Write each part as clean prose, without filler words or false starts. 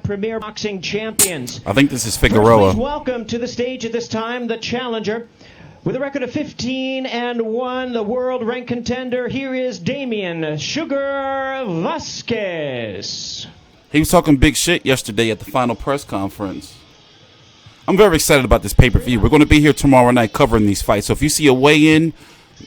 premier boxing champions. I think this is Figueroa. Please welcome to the stage at this time the challenger. With a record of 15-1, the world ranked contender, here is Damien "Sugar" Vázquez. He was talking big shit yesterday at the final press conference. I'm very excited about this pay-per-view. We're going to be here tomorrow night covering these fights. So if you see a weigh-in,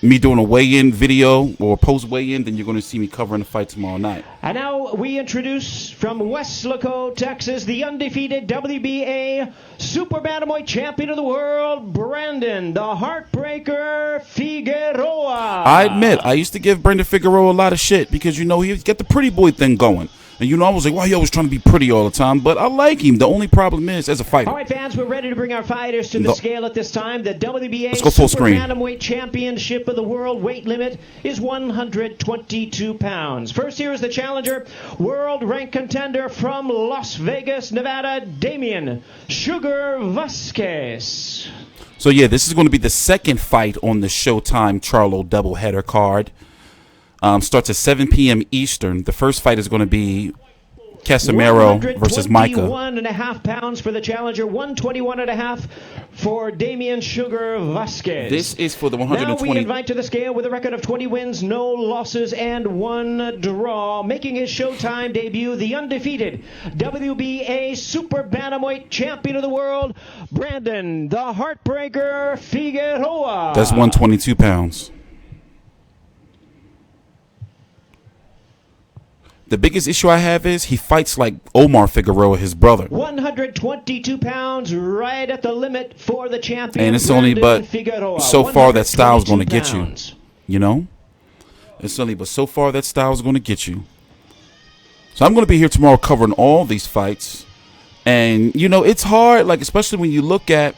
me doing a weigh-in video or post-weigh-in, then you're going to see me covering the fight tomorrow night. And now we introduce from Weslaco, Texas, the undefeated WBA Super Bantamweight champion of the world, Brandon the Heartbreaker Figueroa. I admit, I used to give Brandon Figueroa a lot of shit because, you know, he's got the pretty boy thing going. And, you know, I was like, why he always trying to be pretty all the time? But I like him. The only problem is, as a fighter. All right, fans, we're ready to bring our fighters to the scale at this time. The WBA Let's go full Super screen. Bantamweight Championship of the World weight limit is 122 pounds. First, here is the challenger, world ranked contender from Las Vegas, Nevada, Damien "Sugar" Vázquez. So, yeah, this is going to be the second fight on the Showtime CHARLO doubleheader card. Starts at 7 p.m. Eastern. The first fight is going to be Casimero versus Micah. 121.5 pounds for the challenger, 121.5 for Damien "Sugar" Vázquez. This is for the 120. Now we invite to the scale with a record of 20 wins, no losses, and 1 draw, making his Showtime debut, the undefeated WBA Super Bantamweight champion of the world, Brandon the Heartbreaker Figueroa. That's 122 pounds. The biggest issue I have is he fights like Omar Figueroa, his brother. 122 pounds, right at the limit for the champion. And it's only but Figueroa. so far that style's going to get pounds. You know? It's only but so far that style's going to get you. So I'm going to be here tomorrow covering all these fights. And, you know, it's hard, like, especially when you look at,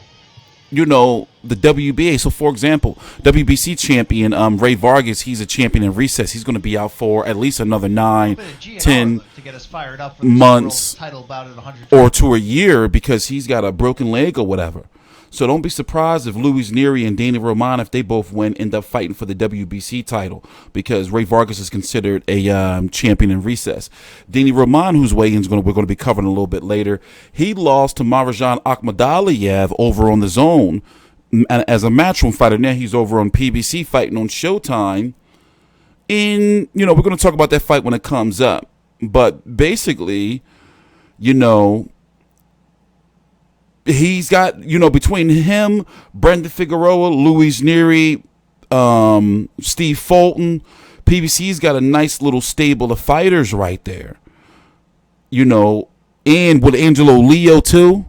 you know, the WBA. So, for example, WBC champion Ray Vargas, he's a champion in recess. He's going to be out for at least another 9, 10 months or to a year because he's got a broken leg or whatever. So don't be surprised if Nery and Danny Román, if they both win, end up fighting for the WBC title because Ray Vargas is considered a champion in recess. Danny Román, whose weigh-ins we're going to be covering a little bit later, he lost to Marjan Akhmadaliev over on the Zone as a matchroom fighter. Now he's over on PBC fighting on Showtime. And, you know, we're going to talk about that fight when it comes up. But basically, you know, he's got, you know, between him, Brandon Figueroa, Nery, Steve Fulton, PBC's got a nice little stable of fighters right there. You know, and with Angelo Leo too.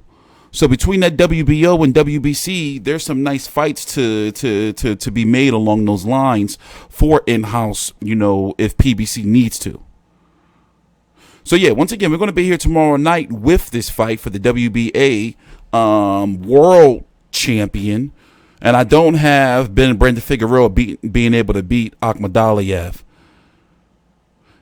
So between that WBO and WBC, there's some nice fights to be made along those lines for in-house, you know, if PBC needs to. So yeah, once again, we're going to be here tomorrow night with this fight for the WBA world champion, and I don't have Brandon Figueroa being able to beat Akhmadaliev.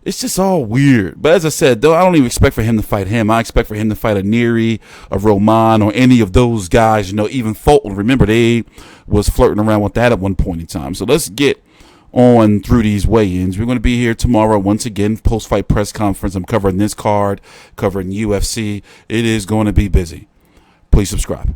It's just all weird. But as I said, though, I don't even expect for him to fight him. I expect for him to fight a Nery, a Román, or any of those guys. You know, even Fulton. Remember, they was flirting around with that at one point in time. So let's get on through these weigh-ins. We're going to be here tomorrow once again, post-fight press conference. I'm covering this card, covering UFC. It is going to be busy. Please subscribe.